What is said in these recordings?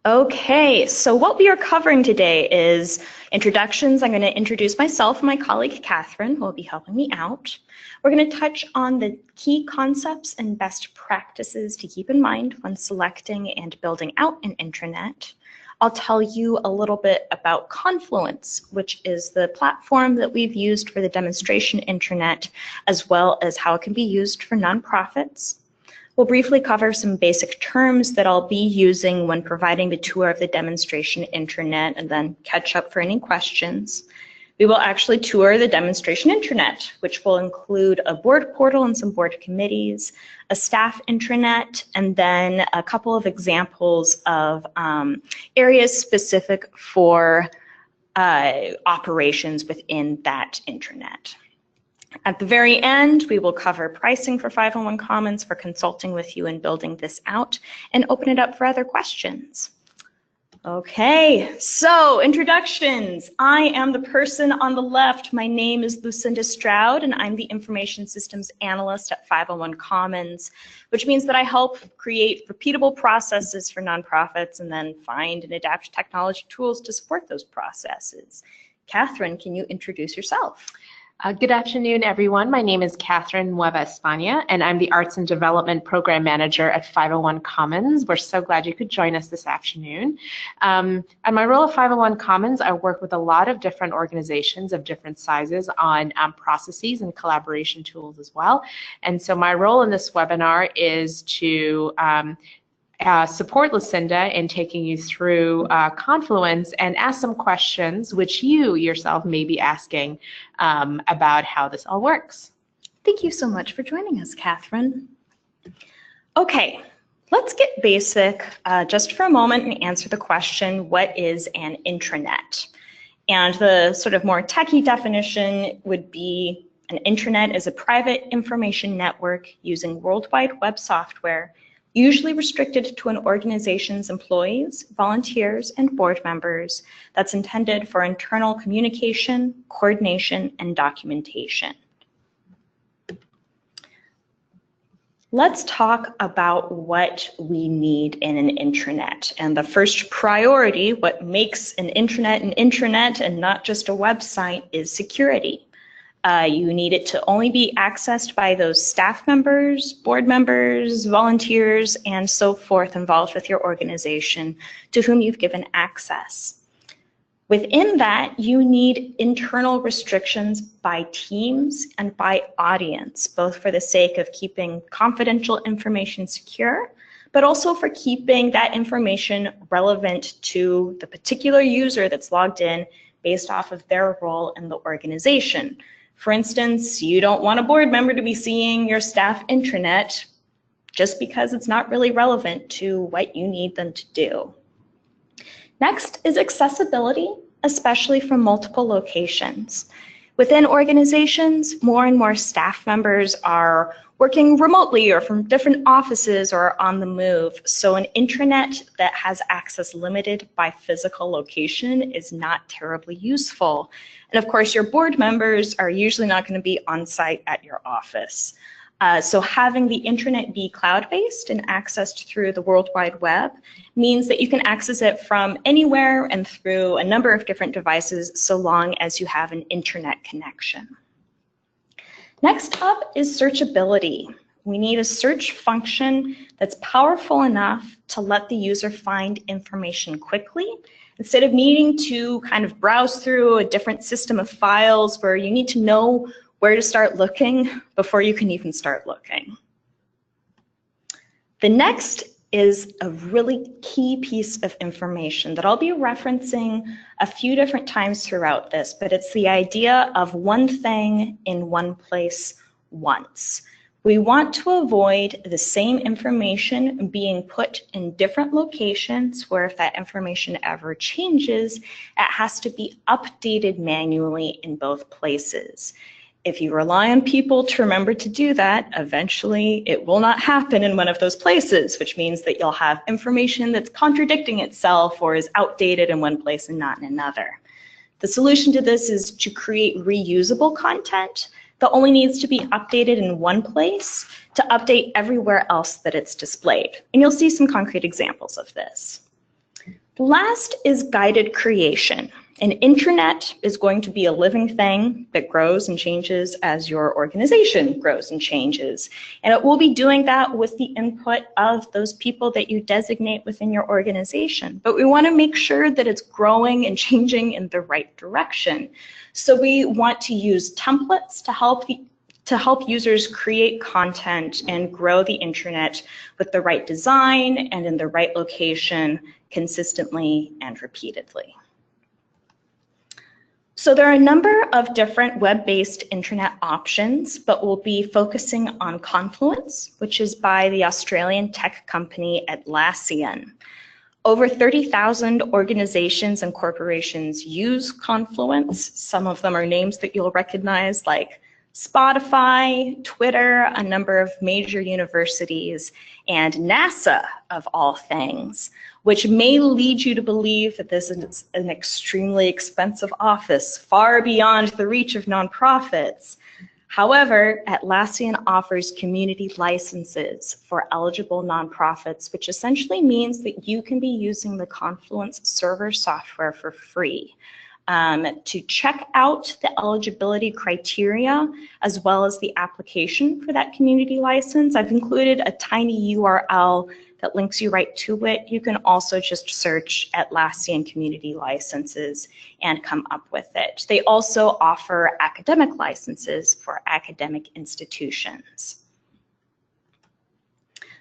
Okay, so what we are covering today is introductions. I'm going to introduce myself and my colleague Catherine, who will be helping me out. We're going to touch on the key concepts and best practices to keep in mind when selecting and building out an intranet. I'll tell you a little bit about Confluence, which is the platform that we've used for the demonstration intranet, as well as how it can be used for nonprofits. We'll briefly cover some basic terms that I'll be using when providing the tour of the demonstration intranet and then catch up for any questions. We will actually tour the demonstration intranet, which will include a board portal and some board committees, a staff intranet, and then a couple of examples of areas specific for operations within that intranet. At the very end, we will cover pricing for 501 Commons for consulting with you and building this out, and open it up for other questions. Okay, so introductions. I am the person on the left. My name is Lucinda Stroud, and I'm the Information Systems Analyst at 501 Commons, which means that I help create repeatable processes for nonprofits and then find and adapt technology tools to support those processes. Catherine, can you introduce yourself? Good afternoon, everyone. My name is Catherine Nueva España, and I'm the Arts and Development Program Manager at 501 Commons. We're so glad you could join us this afternoon. And my role at 501 Commons, I work with a lot of different organizations of different sizes on processes and collaboration tools as well. And so my role in this webinar is to support Lucinda in taking you through Confluence and ask some questions which you yourself may be asking about how this all works. Thank you so much for joining us, Catherine. Okay, let's get basic just for a moment and answer the question, what is an intranet? And the sort of more techie definition would be an intranet is a private information network using World Wide Web software, usually restricted to an organization's employees, volunteers, and board members, that's intended for internal communication, coordination, and documentation. Let's talk about what we need in an intranet. And the first priority, what makes an intranet and not just a website, is security. You need it to only be accessed by those staff members, board members, volunteers, and so forth involved with your organization to whom you've given access. Within that, you need internal restrictions by teams and by audience, both for the sake of keeping confidential information secure, but also for keeping that information relevant to the particular user that's logged in based off of their role in the organization. For instance, you don't want a board member to be seeing your staff intranet just because it's not really relevant to what you need them to do. Next is accessibility, especially from multiple locations. Within organizations, more and more staff members are working remotely or from different offices or on the move. So an intranet that has access limited by physical location is not terribly useful. And of course, your board members are usually not going to be on site at your office. So having the intranet be cloud-based and accessed through the World Wide Web means that you can access it from anywhere and through a number of different devices so long as you have an internet connection. Next up is searchability. We need a search function that's powerful enough to let the user find information quickly, instead of needing to kind of browse through a different system of files where you need to know where to start looking before you can even start looking. The next is a really key piece of information that I'll be referencing a few different times throughout this, but it's the idea of one thing in one place once. We want to avoid the same information being put in different locations where if that information ever changes, it has to be updated manually in both places. If you rely on people to remember to do that, eventually it will not happen in one of those places, which means that you'll have information that's contradicting itself or is outdated in one place and not in another. The solution to this is to create reusable content that only needs to be updated in one place to update everywhere else that it's displayed. And you'll see some concrete examples of this. Last is guided creation. An intranet is going to be a living thing that grows and changes as your organization grows and changes. And it will be doing that with the input of those people that you designate within your organization. But we want to make sure that it's growing and changing in the right direction. So we want to use templates to help users create content and grow the intranet with the right design and in the right location consistently and repeatedly. So there are a number of different web-based intranet options, but we'll be focusing on Confluence, which is by the Australian tech company Atlassian. Over 30,000 organizations and corporations use Confluence. Some of them are names that you'll recognize, like Spotify, Twitter, a number of major universities, and NASA, of all things, which may lead you to believe that this is an extremely expensive office, far beyond the reach of nonprofits. However, Atlassian offers community licenses for eligible nonprofits, which essentially means that you can be using the Confluence server software for free. To check out the eligibility criteria as well as the application for that community license, I've included a tiny URL that links you right to it. You can also just search Atlassian community licenses and come up with it. They also offer academic licenses for academic institutions.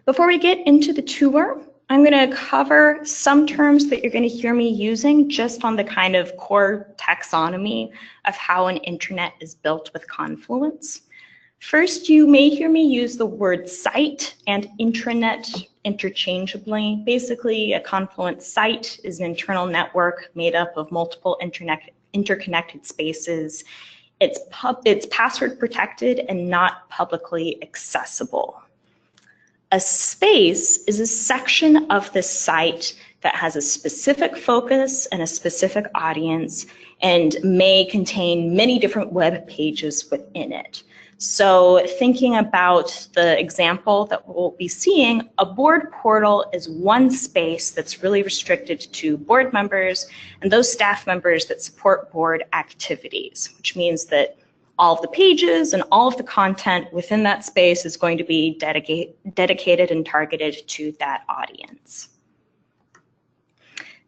Before we get into the tour, I'm going to cover some terms that you're going to hear me using just on the kind of core taxonomy of how an intranet is built with Confluence. First, you may hear me use the word site and intranet interchangeably. Basically, a Confluence site is an internal network made up of multiple interconnected spaces. It's password protected and not publicly accessible. A space is a section of the site that has a specific focus and a specific audience and may contain many different web pages within it. So thinking about the example that we'll be seeing, a board portal is one space that's really restricted to board members and those staff members that support board activities, which means that all of the pages and all of the content within that space is going to be dedicated and targeted to that audience.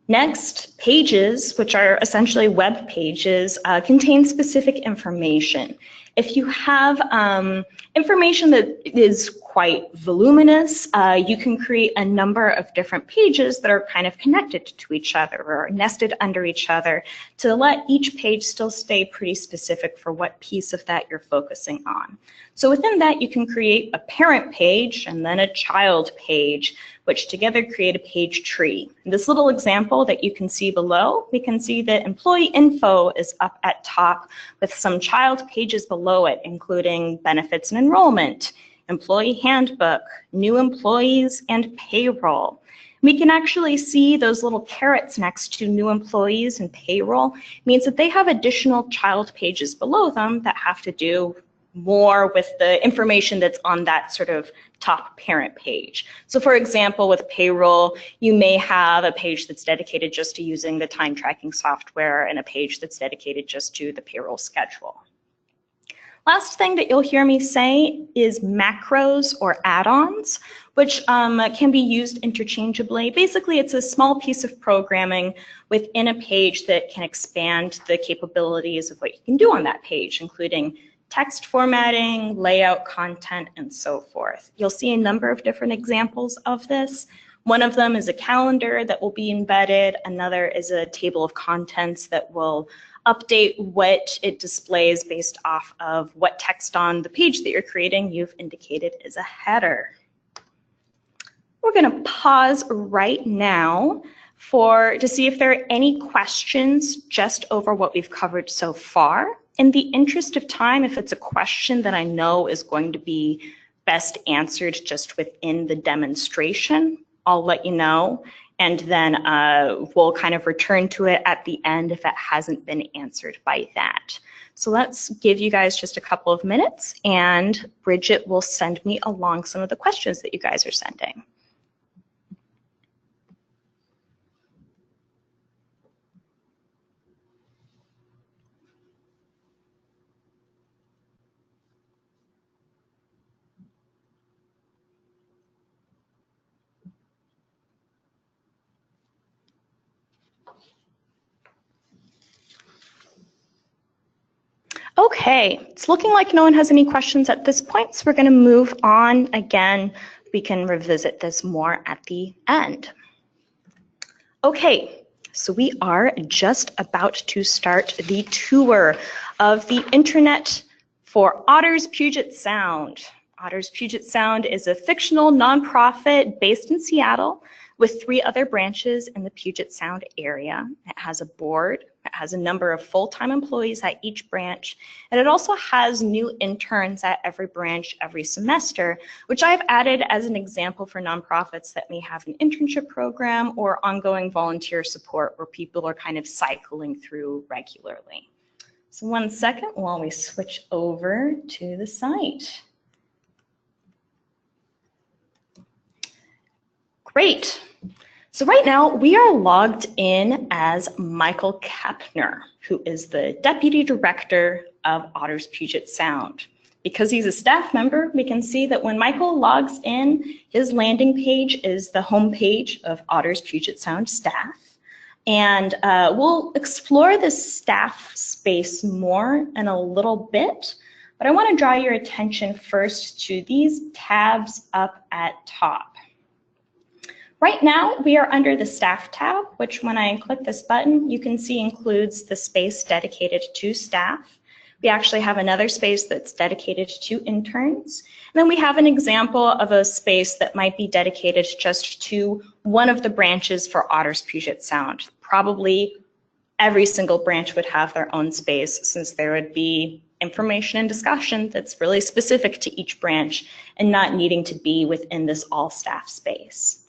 Next, pages, which are essentially web pages, contain specific information. If you have information that is quite voluminous, you can create a number of different pages that are kind of connected to each other or nested under each other to let each page still stay pretty specific for what piece of that you're focusing on. So within that, you can create a parent page and then a child page, which together create a page tree. In this little example that you can see below, we can see that employee info is up at top with some child pages below it, including benefits and enrollment, employee handbook, new employees, and payroll. We can actually see those little carrots next to new employees and payroll means that they have additional child pages below them that have to do more with the information that's on that sort of top parent page. So for example, with payroll, you may have a page that's dedicated just to using the time tracking software and a page that's dedicated just to the payroll schedule. Last thing that you'll hear me say is macros or add-ons, which can be used interchangeably. Basically, it's a small piece of programming within a page that can expand the capabilities of what you can do on that page, including text formatting, layout, content, and so forth. You'll see a number of different examples of this. One of them is a calendar that will be embedded. Another is a table of contents that will update what it displays based off of what text on the page that you're creating you've indicated is a header. We're going to pause right now to see if there are any questions just over what we've covered so far. In the interest of time, if it's a question that I know is going to be best answered just within the demonstration, I'll let you know, and then we'll kind of return to it at the end if it hasn't been answered by that. So let's give you guys just a couple of minutes, and Bridget will send me along some of the questions that you guys are sending. Okay, it's looking like no one has any questions at this point, so we're going to move on. Again, we can revisit this more at the end. Okay, so we are just about to start the tour of the intranet for Otter's Puget Sound. Otter's Puget Sound is a fictional nonprofit based in Seattle with 3 other branches in the Puget Sound area. It has a board, it has a number of full-time employees at each branch, and it also has new interns at every branch every semester, which I've added as an example for nonprofits that may have an internship program or ongoing volunteer support where people are kind of cycling through regularly. So one second while we switch over to the site. Great. So right now we are logged in as Michael Kepner, who is the Deputy Director of Otter's Puget Sound. Because he's a staff member, we can see that when Michael logs in, his landing page is the home page of Otter's Puget Sound staff. And we'll explore this staff space more in a little bit, but I want to draw your attention first to these tabs up at top. Right now, we are under the Staff tab, which when I click this button, you can see includes the space dedicated to staff. We actually have another space that's dedicated to interns. And then we have an example of a space that might be dedicated just to one of the branches for Otter's Puget Sound. Probably every single branch would have their own space since there would be information and discussion that's really specific to each branch and not needing to be within this all staff space.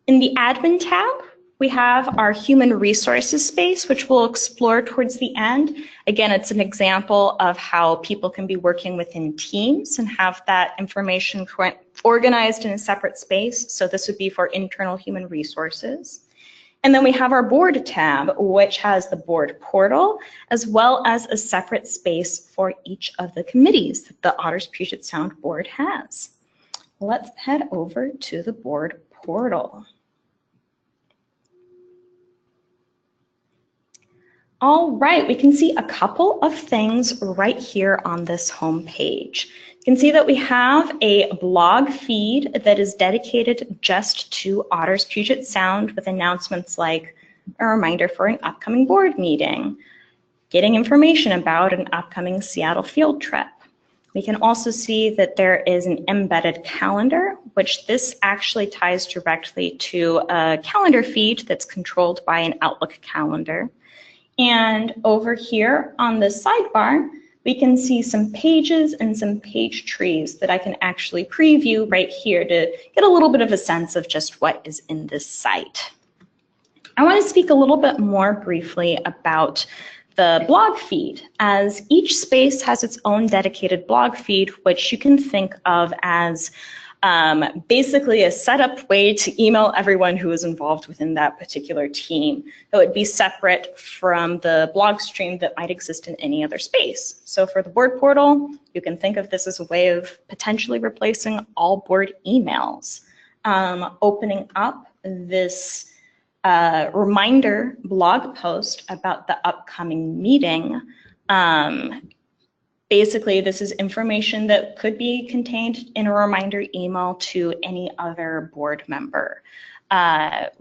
In the admin tab, we have our human resources space, which we'll explore towards the end. Again, it's an example of how people can be working within teams and have that information organized in a separate space. So this would be for internal human resources. And then we have our board tab, which has the board portal, as well as a separate space for each of the committees that the Otter's Puget Sound board has. Let's head over to the board portal. All right, we can see a couple of things right here on this home page. You can see that we have a blog feed that is dedicated just to Otter's Puget Sound with announcements like a reminder for an upcoming board meeting, getting information about an upcoming Seattle field trip. We can also see that there is an embedded calendar, which this actually ties directly to a calendar feed that's controlled by an Outlook calendar. And over here on the sidebar, we can see some pages and some page trees that I can actually preview right here to get a little bit of a sense of just what is in this site. I want to speak a little bit more briefly about the blog feed, as each space has its own dedicated blog feed, which you can think of as basically a setup way to email everyone who is involved within that particular team. It would be separate from the blog stream that might exist in any other space. So for the board portal, you can think of this as a way of potentially replacing all board emails. Opening up this reminder blog post about the upcoming meeting. Basically, this is information that could be contained in a reminder email to any other board member.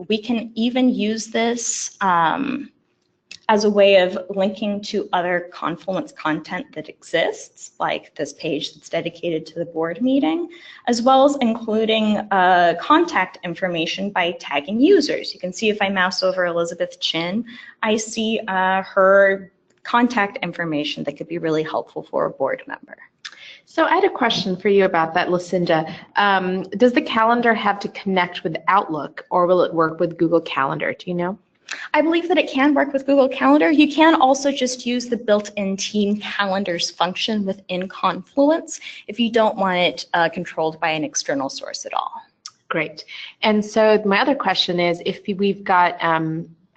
We can even use this as a way of linking to other Confluence content that exists, like this page that's dedicated to the board meeting, as well as including contact information by tagging users. You can see if I mouse over Elizabeth Chin, I see her contact information that could be really helpful for a board member. So I had a question for you about that, Lucinda. Does the calendar have to connect with Outlook, or will it work with Google Calendar? Do you know? I believe that it can work with Google Calendar. You can also just use the built-in team calendars function within Confluence if you don't want it controlled by an external source at all. Great. And so my other question is, if we've got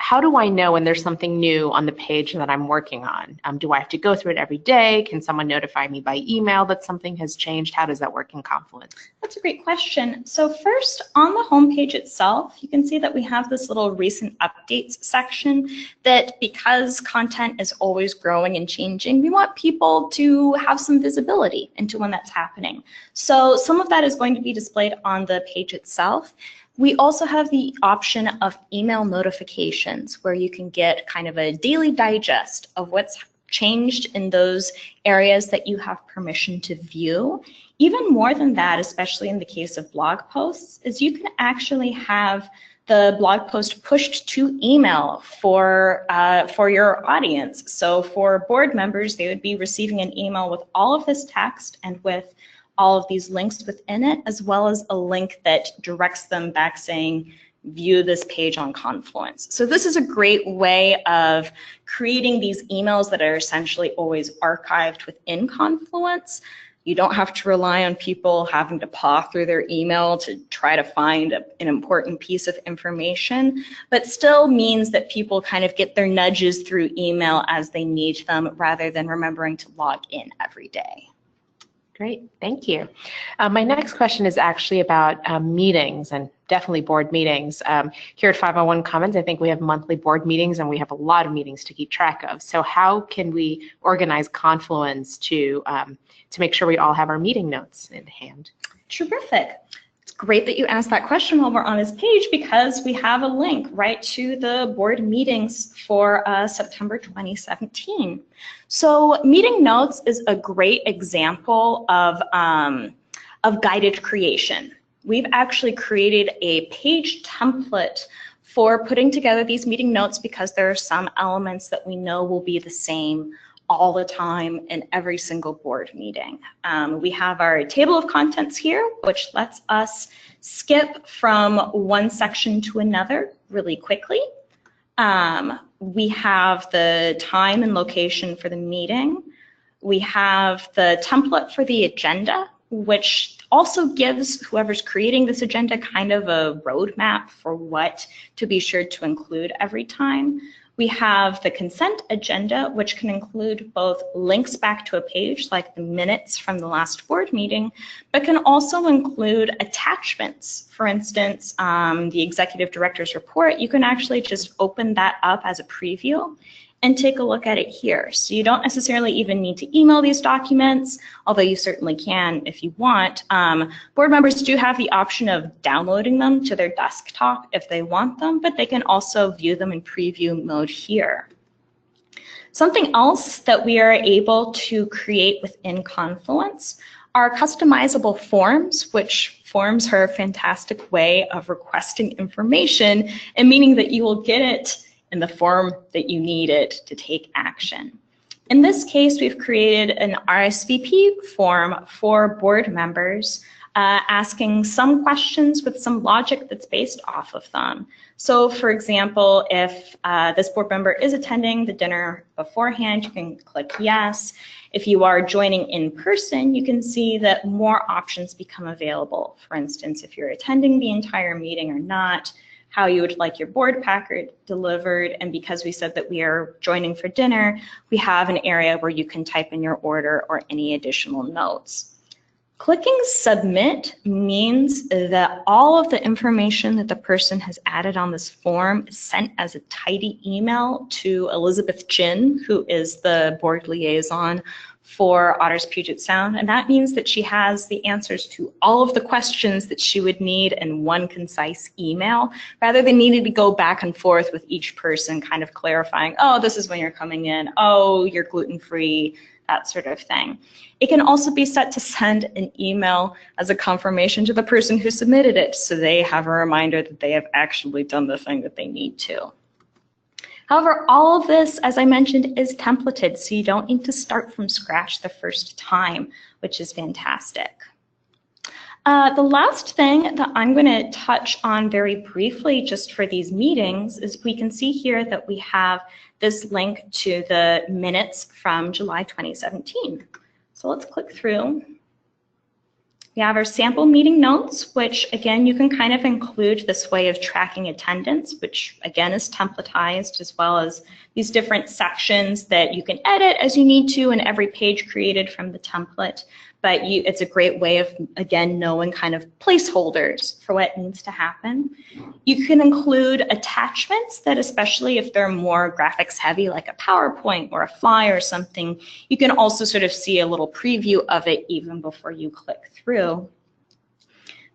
how do I know when there's something new on the page that I'm working on? Do I have to go through it every day? Can someone notify me by email that something has changed? How does that work in Confluence? That's a great question. So first, on the homepage itself, you can see that we have this little recent updates section that, because content is always growing and changing, we want people to have some visibility into when that's happening. So some of that is going to be displayed on the page itself. We also have the option of email notifications, where you can get kind of a daily digest of what's changed in those areas that you have permission to view. Even more than that, especially in the case of blog posts, is you can actually have the blog post pushed to email for your audience. So for board members, they would be receiving an email with all of this text and with all of these links within it, as well as a link that directs them back saying, view this page on Confluence. So this is a great way of creating these emails that are essentially always archived within Confluence. You don't have to rely on people having to paw through their email to try to find an important piece of information, but still means that people kind of get their nudges through email as they need them, rather than remembering to log in every day. Great, thank you. My next question is actually about meetings, and definitely board meetings. Here at 501 Commons, I think we have monthly board meetings, and we have a lot of meetings to keep track of. So how can we organize Confluence to make sure we all have our meeting notes in hand? Terrific. It's great that you asked that question while we're on this page, because we have a link right to the board meetings for September 2017. So meeting notes is a great example of guided creation. We've actually created a page template for putting together these meeting notes, because there are some elements that we know will be the same all the time in every single board meeting. We have our table of contents here, which lets us skip from one section to another really quickly. We have the time and location for the meeting. We have the template for the agenda, which also gives whoever's creating this agenda kind of a roadmap for what to be sure to include every time. We have the consent agenda, which can include both links back to a page, like the minutes from the last board meeting, but can also include attachments. For instance, the executive director's report, you can actually just open that up as a preview and take a look at it here. So you don't necessarily even need to email these documents, although you certainly can if you want. Board members do have the option of downloading them to their desktop if they want them, but they can also view them in preview mode here. Something else that we are able to create within Confluence are customizable forms, which forms are a fantastic way of requesting information, and meaning that you will get it in the form that you need it to take action. In this case, we've created an RSVP form for board members, asking some questions with some logic that's based off of them. So for example, if this board member is attending the dinner beforehand, you can click yes. If you are joining in person, you can see that more options become available. For instance, if you're attending the entire meeting or not, how you would like your board packet delivered, and because we said that we are joining for dinner, we have an area where you can type in your order or any additional notes. Clicking submit means that all of the information that the person has added on this form is sent as a tidy email to Elizabeth Chin, who is the board liaison for Otters Puget Sound, and that means that she has the answers to all of the questions that she would need in one concise email, rather than needing to go back and forth with each person kind of clarifying, oh, this is when you're coming in, oh, you're gluten-free, that sort of thing. It can also be set to send an email as a confirmation to the person who submitted it, so they have a reminder that they have actually done the thing that they need to. However, all of this, as I mentioned, is templated, so you don't need to start from scratch the first time, which is fantastic. The last thing that I'm going to touch on very briefly just for these meetings is we can see here that we have this link to the minutes from July 2017. So let's click through We have our sample meeting notes, which again, you can kind of include this way of tracking attendance, which again is templatized, as well as these different sections that you can edit as you need to in every page created from the template. But it's a great way of, again, knowing kind of placeholders for what needs to happen. You can include attachments that, especially if they're more graphics heavy, like a PowerPoint or a flyer or something, you can also sort of see a little preview of it even before you click through.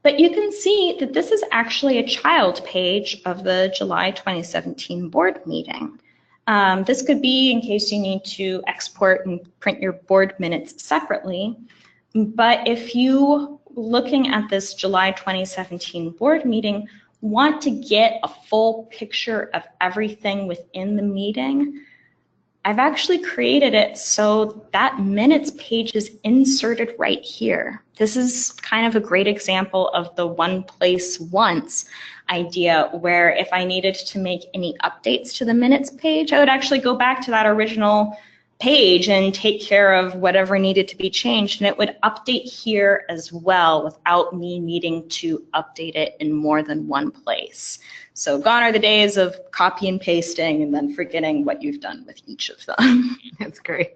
But you can see that this is actually a child page of the July 2017 board meeting. This could be in case you need to export and print your board minutes separately. But if you, looking at this July 2017 board meeting, want to get a full picture of everything within the meeting, I've actually created it so that minutes page is inserted right here. This is kind of a great example of the one place once idea, where if I needed to make any updates to the minutes page, I would actually go back to that original page and take care of whatever needed to be changed, and it would update here as well without me needing to update it in more than one place. So gone are the days of copy and pasting and then forgetting what you've done with each of them. That's great.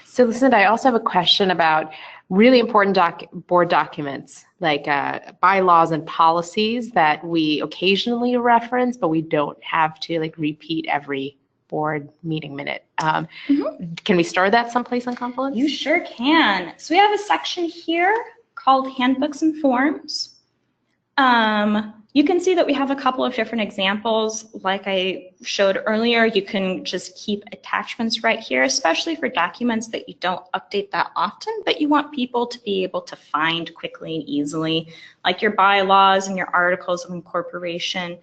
So Lucinda, I also have a question about really important board documents, like bylaws and policies that we occasionally reference, but we don't have to like repeat every board meeting minute. Can we store that someplace on Confluence? You sure can. So we have a section here called Handbooks and Forms. You can see that we have a couple of different examples. Like I showed earlier, you can just keep attachments right here, especially for documents that you don't update that often, but you want people to be able to find quickly and easily, like your bylaws and your articles of incorporation.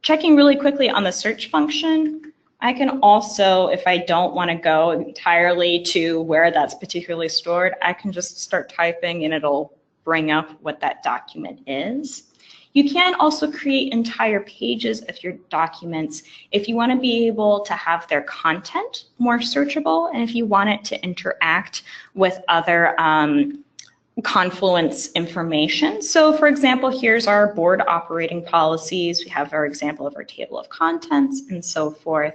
Checking really quickly on the search function, I can also, if I don't want to go entirely to where that's particularly stored, I can just start typing and it'll bring up what that document is. You can also create entire pages of your documents if you want to be able to have their content more searchable and if you want it to interact with other Confluence information. So for example, here's our board operating policies. We have our example of our table of contents and so forth.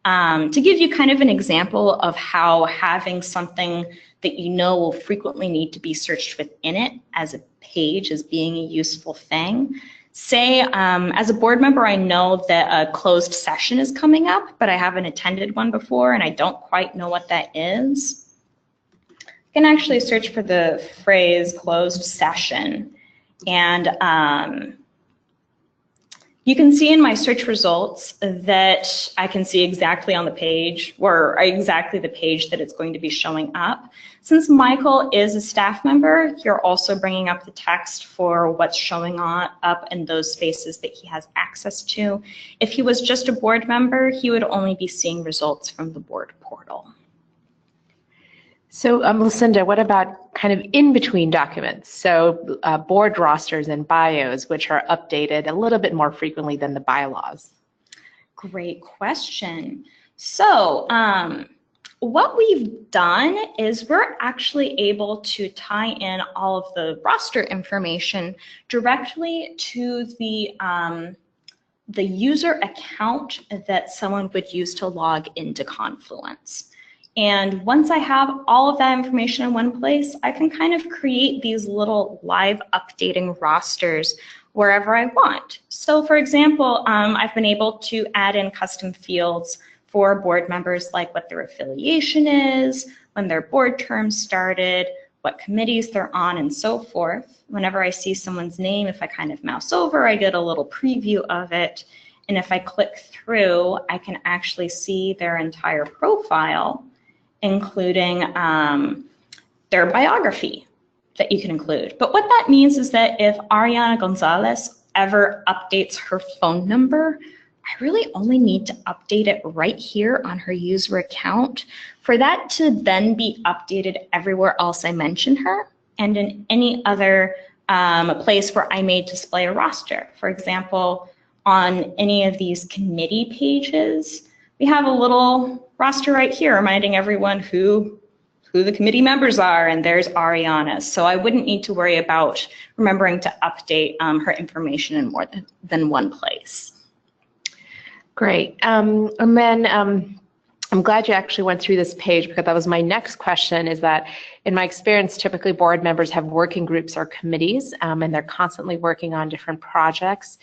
To give you kind of an example of how having something that you know will frequently need to be searched within it as a page is being a useful thing. Say, as a board member, I know that a closed session is coming up, but I haven't attended one before and I don't quite know what that is. I can actually search for the phrase closed session, and you can see in my search results that I can see exactly on the page, or exactly the page that it's going to be showing up. Since Michael is a staff member, you're also bringing up the text for what's showing up in those spaces that he has access to. If he was just a board member, he would only be seeing results from the board portal. So Lucinda, what about kind of in-between documents? So board rosters and bios, which are updated a little bit more frequently than the bylaws. Great question. So what we've done is we're actually able to tie in all of the roster information directly to the user account that someone would use to log into Confluence. And once I have all of that information in one place, I can kind of create these little live updating rosters wherever I want. So for example, I've been able to add in custom fields for board members, like what their affiliation is, when their board term started, what committees they're on, and so forth. Whenever I see someone's name, if I kind of mouse over, I get a little preview of it. And if I click through, I can actually see their entire profile, including their biography that you can include. But what that means is that if Ariana Gonzalez ever updates her phone number, I really only need to update it right here on her user account for that to then be updated everywhere else I mention her and in any other place where I may display a roster. For example, on any of these committee pages, we have a little roster right here reminding everyone who who the committee members are, and there's Ariana's. So I wouldn't need to worry about remembering to update her information in more than one place. Great. And then I'm glad you actually went through this page, because that was my next question, is that in my experience, typically board members have working groups or committees, and they're constantly working on different projects.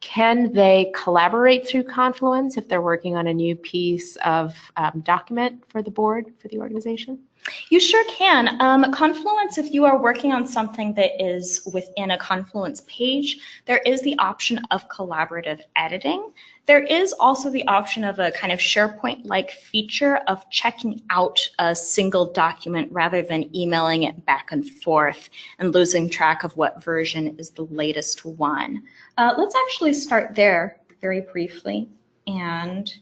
Can they collaborate through Confluence if they're working on a new piece of document for the board, for the organization? You sure can. Confluence, if you are working on something that is within a Confluence page, there is the option of collaborative editing. There is also the option of a kind of SharePoint-like feature of checking out a single document rather than emailing it back and forth and losing track of what version is the latest one. Let's actually start there very briefly and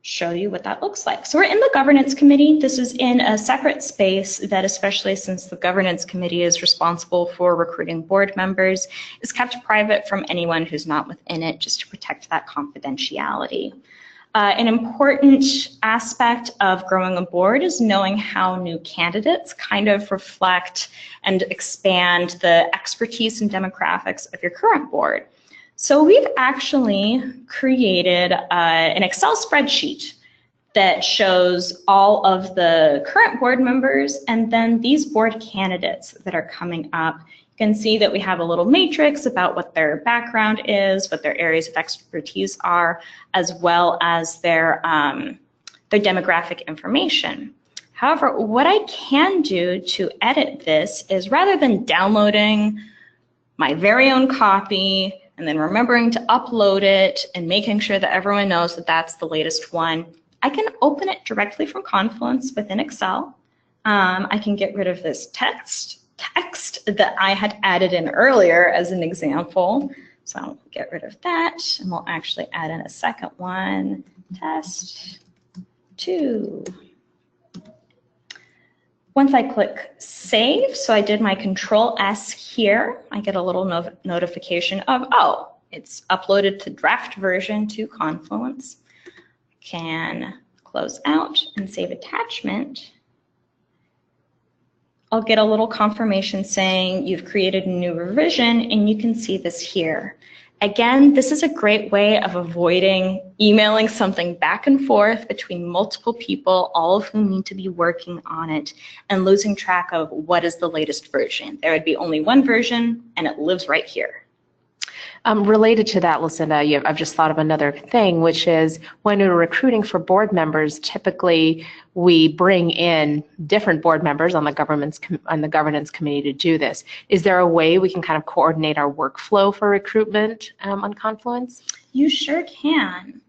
show you what that looks like. So we're in the governance committee. This is in a separate space that, especially since the governance committee is responsible for recruiting board members, is kept private from anyone who's not within it, just to protect that confidentiality. An important aspect of growing a board is knowing how new candidates kind of reflect and expand the expertise and demographics of your current board. So we've actually created an Excel spreadsheet that shows all of the current board members and then these board candidates that are coming up. You can see that we have a little matrix about what their background is, what their areas of expertise are, as well as their demographic information. However, what I can do to edit this is, rather than downloading my very own copy and then remembering to upload it and making sure that everyone knows that that's the latest one, I can open it directly from Confluence within Excel. I can get rid of this text that I had added in earlier as an example. So I'll get rid of that, and we'll actually add in a second one, test 2. Once I click save, so I did my Control S here, I get a little notification of, oh, it's uploaded to draft version to Confluence. Can close out and save attachment. I'll get a little confirmation saying you've created a new revision, and you can see this here. Again, this is a great way of avoiding emailing something back and forth between multiple people, all of whom need to be working on it, and losing track of what is the latest version. There would be only one version, and it lives right here. Related to that, Lucinda, I've just thought of another thing, which is when we're recruiting for board members, typically we bring in different board members on the governance committee to do this. Is there a way we can kind of coordinate our workflow for recruitment on Confluence? You sure can.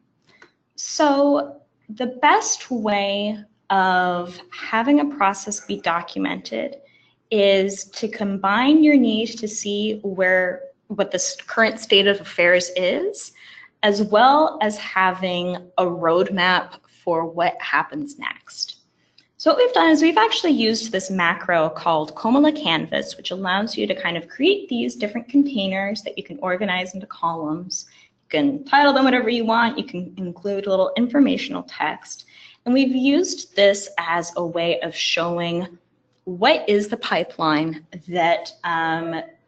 So the best way of having a process be documented is to combine your need to see what the current state of affairs is, as well as having a roadmap for what happens next. So what we've done is we've actually used this macro called Comala Canvas, which allows you to kind of create these different containers that you can organize into columns. You can title them whatever you want. You can include a little informational text. And we've used this as a way of showing what is the pipeline that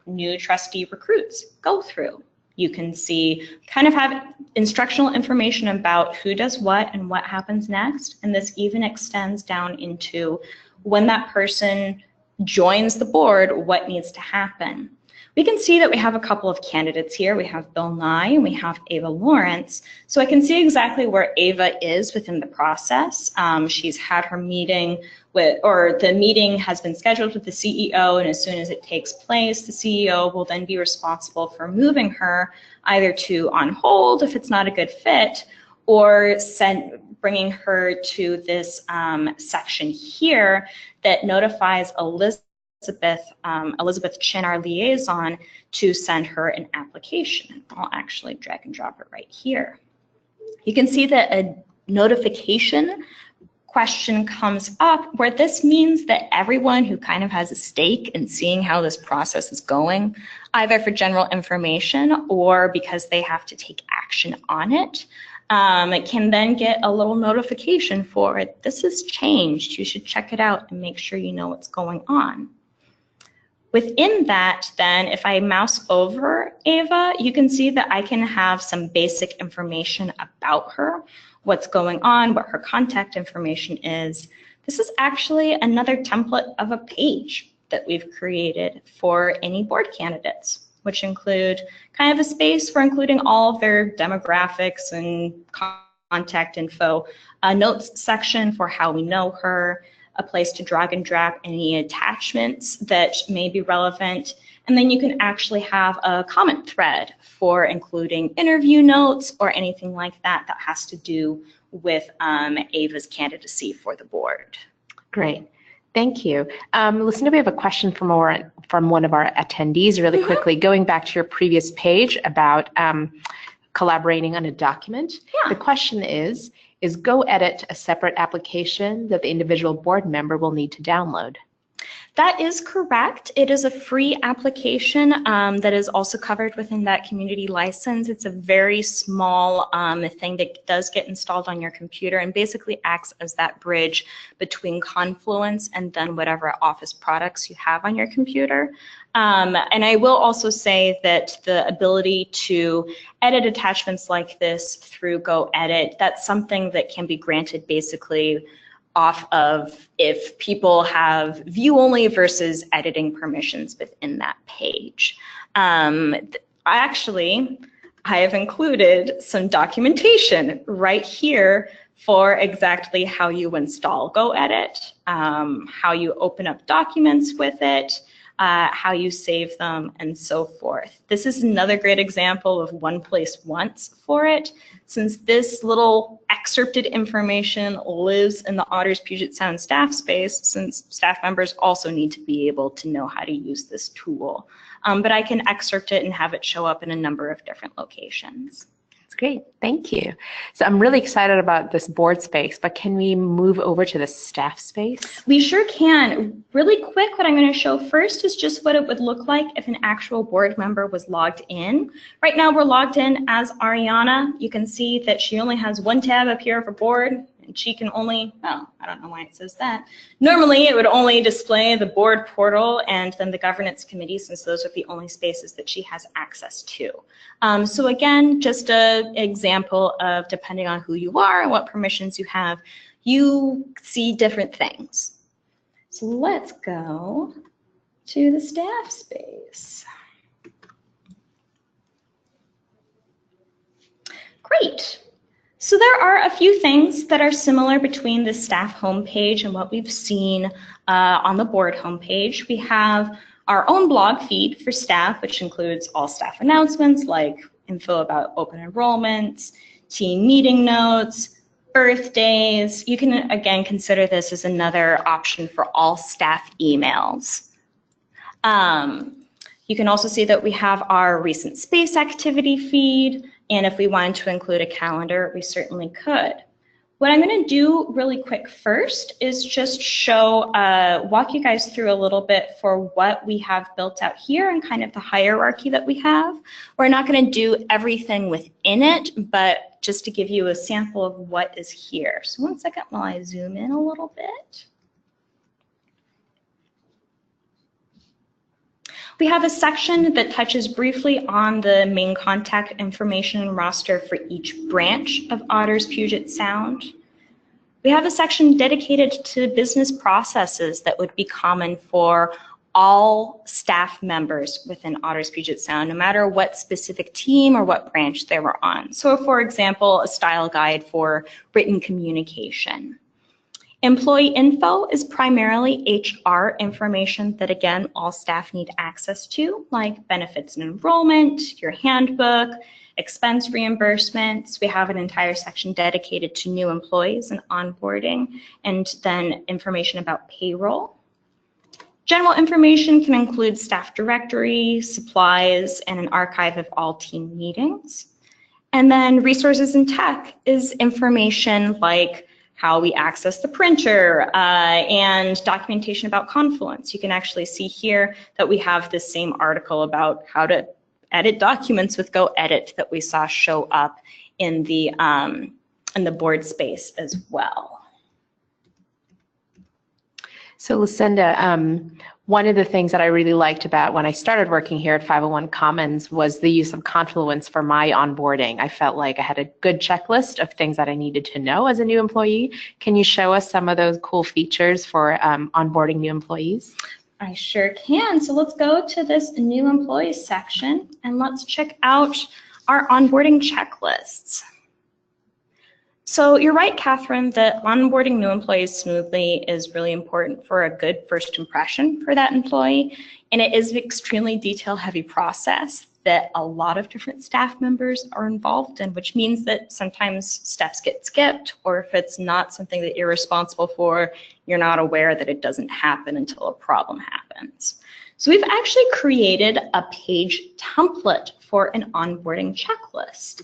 new trustee recruits go through. You can see, kind of have instructional information about who does what and what happens next, and this even extends down into when that person joins the board, what needs to happen. We can see that we have a couple of candidates here. We have Bill Nye and we have Ava Lawrence. So I can see exactly where Ava is within the process. She's had her meeting the meeting has been scheduled with the CEO, and as soon as it takes place, the CEO will then be responsible for moving her either to on hold if it's not a good fit, or bringing her to this section here that notifies Elizabeth Chin, our liaison, to send her an application. I'll actually drag and drop it right here. You can see that a notification question comes up, where this means that everyone who kind of has a stake in seeing how this process is going, either for general information or because they have to take action on it, can then get a little notification for it. This has changed. You should check it out and make sure you know what's going on. Within that, then, if I mouse over Ava, you can see that I can have some basic information about her, what's going on, what her contact information is. This is actually another template of a page that we've created for any board candidates, which include kind of a space for including all of their demographics and contact info, a notes section for how we know her, a place to drag and drop any attachments that may be relevant, and then you can actually have a comment thread for including interview notes or anything like that that has to do with Ava's candidacy for the board. Great. Thank you. Lucinda, we have a question from one of our attendees really quickly. Going back to your previous page about collaborating on a document, the question is GoEdit a separate application that the individual board member will need to download? That is correct. It is a free application that is also covered within that community license. It's a very small thing that does get installed on your computer and basically acts as that bridge between Confluence and then whatever Office products you have on your computer. And I will also say that the ability to edit attachments like this through GoEdit, that's something that can be granted basically off of if people have view-only versus editing permissions within that page. I have included some documentation right here for exactly how you install GoEdit, how you open up documents with it, how you save them, and so forth. This is another great example of one place once for it. Since this little excerpted information lives in the Otters Puget Sound staff space, since staff members also need to be able to know how to use this tool. But I can excerpt it and have it show up in a number of different locations. That's great, thank you. So I'm really excited about this board space, but can we move over to the staff space? We sure can. Really quick, what I'm going to show first is just what it would look like if an actual board member was logged in. Right now we're logged in as Ariana. You can see that she only has one tab up here for board, and she can only, oh, I don't know why it says that. Normally it would only display the board portal and then the governance committee, since those are the only spaces that she has access to. So again, just an example of, depending on who you are and what permissions you have, you see different things. So let's go to the staff space. Great. So there are a few things that are similar between the staff homepage and what we've seen on the board homepage. We have our own blog feed for staff, which includes all staff announcements like info about open enrollments, team meeting notes, birthdays. You can, again, consider this as another option for all staff emails. You can also see that we have our recent space activity feed, and if we wanted to include a calendar, we certainly could. What I'm going to do really quick first is just show, walk you guys through a little bit for what we have built out here and kind of the hierarchy that we have. We're not going to do everything within it, but just to give you a sample of what is here. So one second while I zoom in a little bit. We have a section that touches briefly on the main contact information roster for each branch of Otters Puget Sound. We have a section dedicated to business processes that would be common for all staff members within Otters Puget Sound, no matter what specific team or what branch they were on. So for example, a style guide for written communication. Employee info is primarily HR information that, again, all staff need access to, like benefits and enrollment, your handbook, expense reimbursements. We have an entire section dedicated to new employees and onboarding, and then information about payroll. General information can include staff directory, supplies, and an archive of all team meetings. And then resources and tech is information like how we access the printer, and documentation about Confluence. You can actually see here that we have this same article about how to edit documents with GoEdit that we saw show up in the board space as well. So Lucinda, one of the things that I really liked about when I started working here at 501 Commons was the use of Confluence for my onboarding. I felt like I had a good checklist of things that I needed to know as a new employee. Can you show us some of those cool features for onboarding new employees? I sure can. So let's go to this new employees section and let's check out our onboarding checklists. So you're right, Catherine, that onboarding new employees smoothly is really important for a good first impression for that employee. And it is an extremely detail-heavy process that a lot of different staff members are involved in, which means that sometimes steps get skipped, or if it's not something that you're responsible for, you're not aware that it doesn't happen until a problem happens. So we've actually created a page template for an onboarding checklist.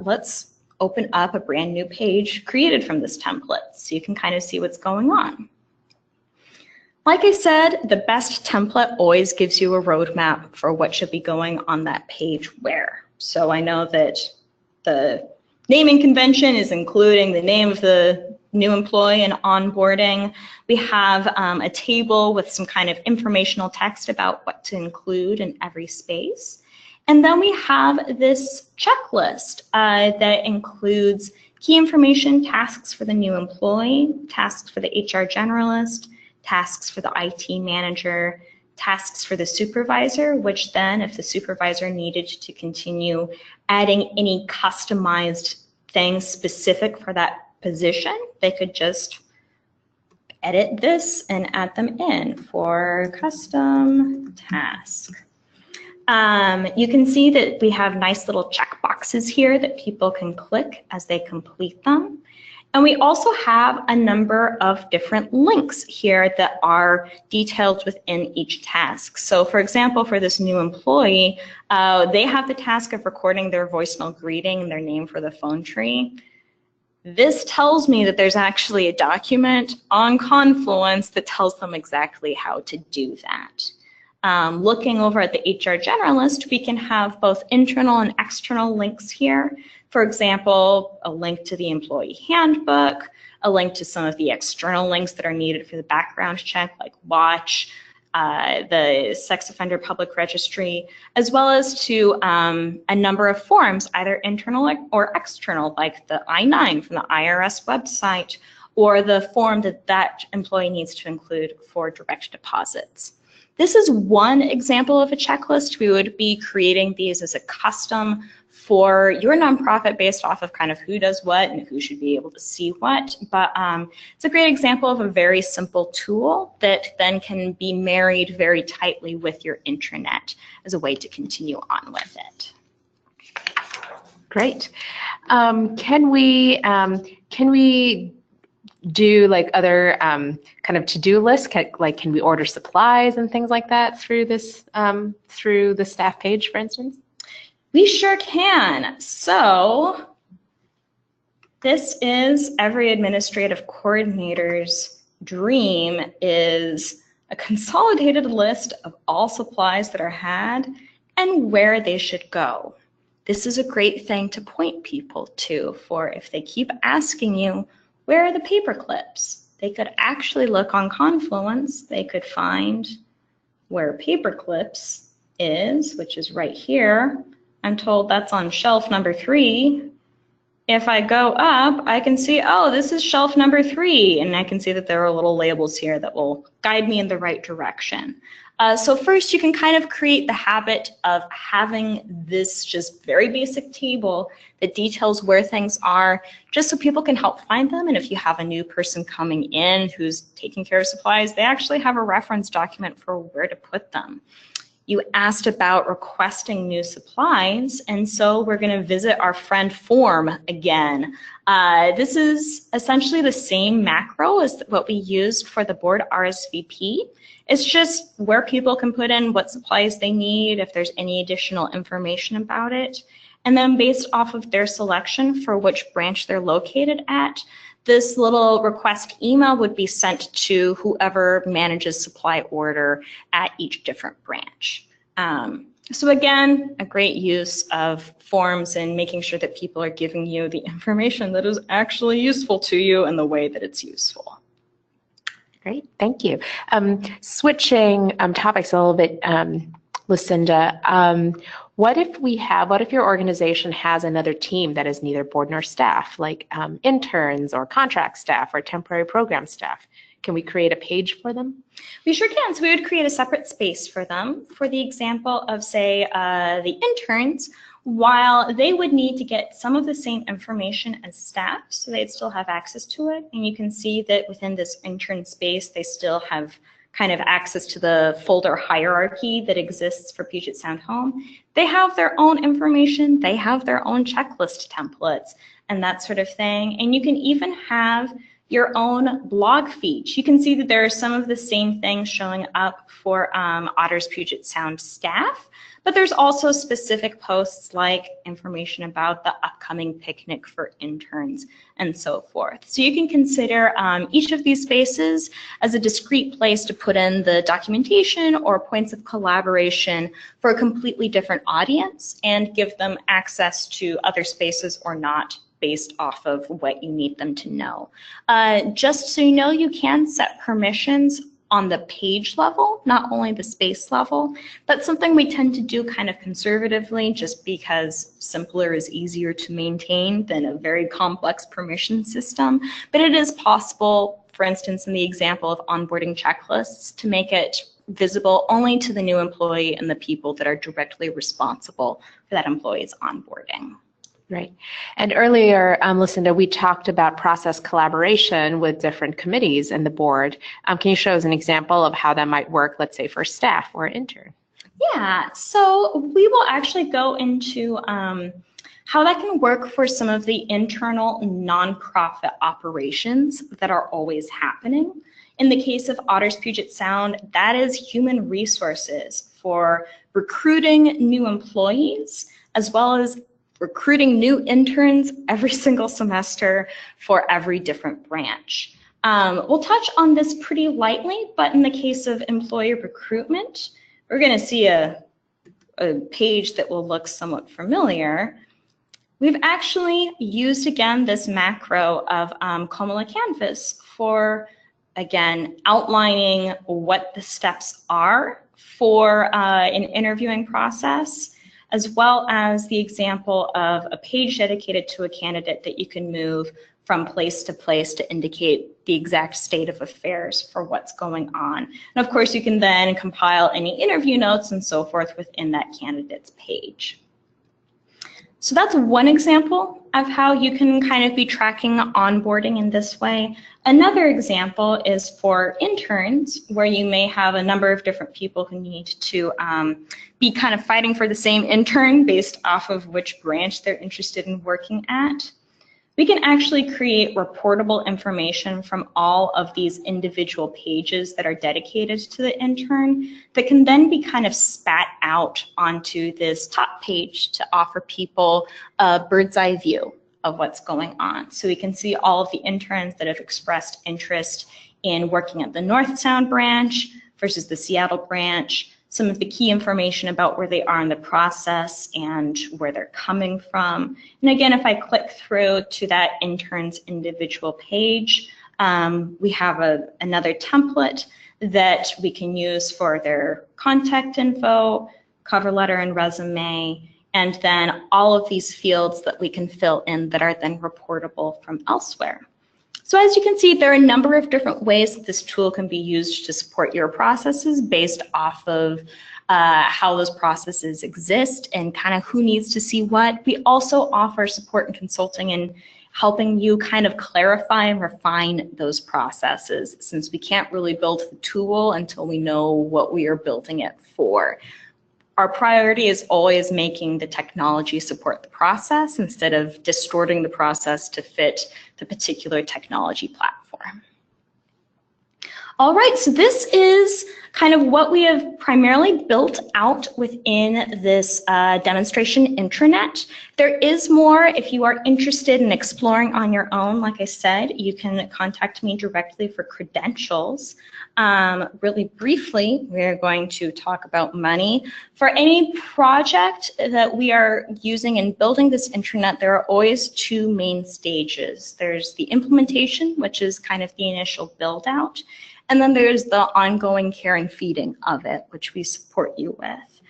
Let's open up a brand new page created from this template so you can kind of see what's going on. Like I said, the best template always gives you a roadmap for what should be going on that page where. So I know that the naming convention is including the name of the new employee and onboarding. We have a table with some kind of informational text about what to include in every space. And then we have this checklist that includes key information, tasks for the new employee, tasks for the HR generalist, tasks for the IT manager, tasks for the supervisor, which then if the supervisor needed to continue adding any customized things specific for that position, they could just edit this and add them in for custom task. You can see that we have nice little check boxes here that people can click as they complete them. And we also have a number of different links here that are detailed within each task. So for example, for this new employee, they have the task of recording their voicemail greeting and their name for the phone tree. This tells me that there's actually a document on Confluence that tells them exactly how to do that. Looking over at the HR generalist, we can have both internal and external links here. For example, a link to the employee handbook, a link to some of the external links that are needed for the background check, like Watch, the Sex Offender Public Registry, as well as to a number of forms, either internal or external, like the I-9 from the IRS website, or the form that that employee needs to include for direct deposits. This is one example of a checklist. We would be creating these as a custom for your nonprofit based off of kind of who does what and who should be able to see what. But it's a great example of a very simple tool that then can be married very tightly with your intranet as a way to continue on with it. Great. Can we do like other kind of to-do lists? Like, can we order supplies and things like that through this through the staff page, for instance? We sure can. So this is every administrative coordinator's dream, is a consolidated list of all supplies that are had and where they should go. This is a great thing to point people to for if they keep asking you, where are the paper clips? They could actually look on Confluence. They could find where paper clips is, which is right here. I'm told that's on shelf number 3. If I go up, I can see, oh, this is shelf number 3, and I can see that there are little labels here that will guide me in the right direction. So first, you can kind of create the habit of having this just very basic table that details where things are, just so people can help find them. And if you have a new person coming in who's taking care of supplies, they actually have a reference document for where to put them. You asked about requesting new supplies, and so we're going to visit our friend form again. This is essentially the same macro as what we used for the board RSVP. It's just where people can put in what supplies they need, if there's any additional information about it. And then based off of their selection for which branch they're located at, this little request email would be sent to whoever manages supply order at each different branch. So again, a great use of forms and making sure that people are giving you the information that is actually useful to you and the way that it's useful. Great, thank you. Switching topics a little bit, Lucinda, what if your organization has another team that is neither board nor staff, like interns or contract staff or temporary program staff? Can we create a page for them? We sure can. So we would create a separate space for them. For the example of, say, the interns, while they would need to get some of the same information as staff, so they'd still have access to it. And you can see that within this intern space, they still have kind of access to the folder hierarchy that exists for Puget Sound Home. They have their own information. They have their own checklist templates and that sort of thing. And you can even have your own blog feed. You can see that there are some of the same things showing up for Otter's Puget Sound staff, but there's also specific posts like information about the upcoming picnic for interns and so forth. So you can consider each of these spaces as a discrete place to put in the documentation or points of collaboration for a completely different audience and give them access to other spaces or not, based off of what you need them to know. Just so you know, you can set permissions on the page level, not only the space level. That's something we tend to do kind of conservatively just because simpler is easier to maintain than a very complex permission system. But it is possible, for instance, in the example of onboarding checklists, to make it visible only to the new employee and the people that are directly responsible for that employee's onboarding. Right. And earlier, Lucinda, we talked about process collaboration with different committees in the board. Can you show us an example of how that might work, let's say, for staff or intern? Yeah, so we will actually go into how that can work for some of the internal nonprofit operations that are always happening. In the case of Otter's Puget Sound, that is human resources for recruiting new employees, as well as recruiting new interns every single semester for every different branch. We'll touch on this pretty lightly, but in the case of employee recruitment, we're going to see a page that will look somewhat familiar. We've actually used, again, this macro of Comala Canvas for, again, outlining what the steps are for an interviewing process, as well as the example of a page dedicated to a candidate that you can move from place to place to indicate the exact state of affairs for what's going on. And of course, you can then compile any interview notes and so forth within that candidate's page. So that's one example of how you can kind of be tracking onboarding in this way. Another example is for interns, where you may have a number of different people who need to be kind of fighting for the same intern based off of which branch they're interested in working at. We can actually create reportable information from all of these individual pages that are dedicated to the intern that can then be kind of spat out onto this top page to offer people a bird's eye view of what's going on. So we can see all of the interns that have expressed interest in working at the North Sound branch versus the Seattle branch, some of the key information about where they are in the process and where they're coming from. And again, if I click through to that intern's individual page, we have another template that we can use for their contact info, cover letter and resume, and then all of these fields that we can fill in that are then reportable from elsewhere. So as you can see, there are a number of different ways that this tool can be used to support your processes based off of how those processes exist and kind of who needs to see what. We also offer support and consulting in helping you kind of clarify and refine those processes, since we can't really build the tool until we know what we are building it for. Our priority is always making the technology support the process instead of distorting the process to fit the particular technology platform. All right, so this is kind of what we have primarily built out within this demonstration intranet. There is more. If you are interested in exploring on your own, like I said, you can contact me directly for credentials. Really briefly, we're going to talk about money. For any project that we are using in building this intranet, there are always two main stages. There's the implementation, which is kind of the initial build out. And then there's the ongoing care and feeding of it, which we support you with.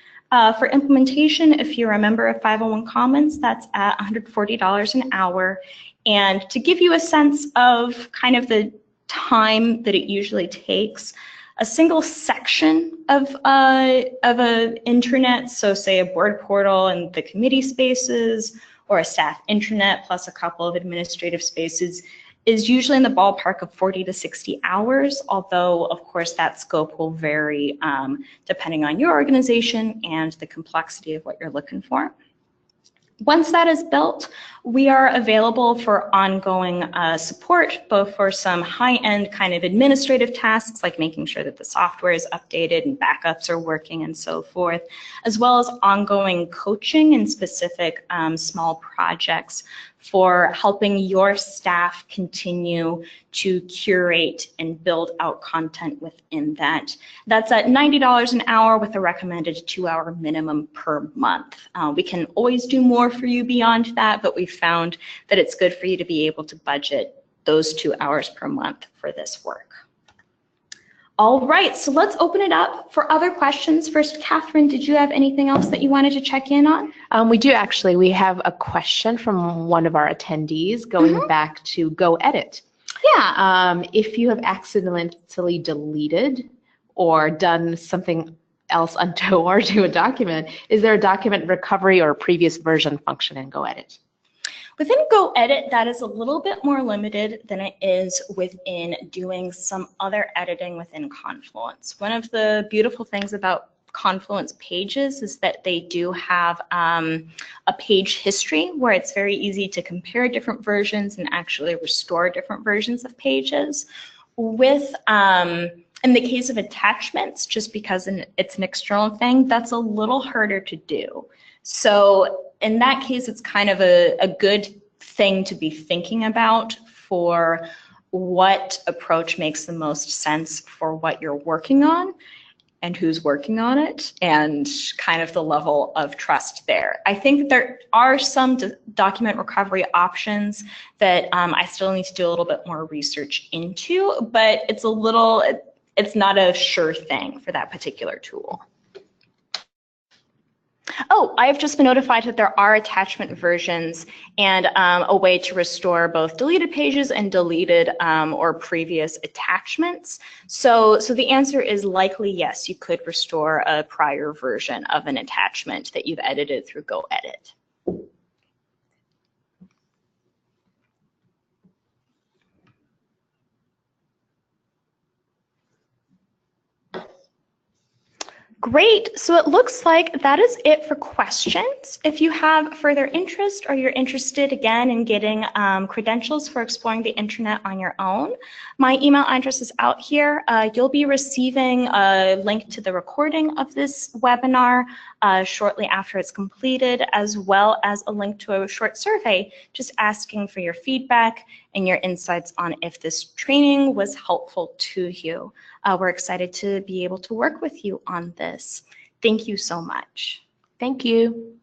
For implementation, if you're a member of 501 Commons, that's at $140 an hour. And to give you a sense of kind of the time that it usually takes, a single section of a intranet, so say a board portal and the committee spaces, or a staff intranet plus a couple of administrative spaces, is usually in the ballpark of 40 to 60 hours, although of course that scope will vary depending on your organization and the complexity of what you're looking for. Once that is built, we are available for ongoing support, both for some high-end kind of administrative tasks, like making sure that the software is updated and backups are working and so forth, as well as ongoing coaching and specific small projects for helping your staff continue to curate and build out content within that. That's at $90 an hour with a recommended 2-hour minimum per month. We can always do more for you beyond that, but we found that it's good for you to be able to budget those 2 hours per month for this work. All right, so let's open it up for other questions. First, Catherine, did you have anything else that you wanted to check in on? We do actually. We have a question from one of our attendees going back to GoEdit. Yeah. If you have accidentally deleted or done something else untoward to a document, is there a document recovery or a previous version function in GoEdit? Within GoEdit, that is a little bit more limited than it is within doing some other editing within Confluence. One of the beautiful things about Confluence pages is that they do have a page history where it's very easy to compare different versions and actually restore different versions of pages. With in the case of attachments, just because it's an external thing, that's a little harder to do. So in that case, it's kind of a good thing to be thinking about for what approach makes the most sense for what you're working on and who's working on it, and kind of the level of trust there. I think there are some document recovery options that I still need to do a little bit more research into, but it's not a sure thing for that particular tool. Oh, I have just been notified that there are attachment versions and a way to restore both deleted pages and deleted or previous attachments. So the answer is likely yes, you could restore a prior version of an attachment that you've edited through GoEdit. Great, so it looks like that is it for questions. If you have further interest or you're interested again in getting credentials for exploring the intranet on your own, my email address is out here. You'll be receiving a link to the recording of this webinar shortly after it's completed, as well as a link to a short survey just asking for your feedback and your insights on if this training was helpful to you. We're excited to be able to work with you on this. Thank you so much. Thank you.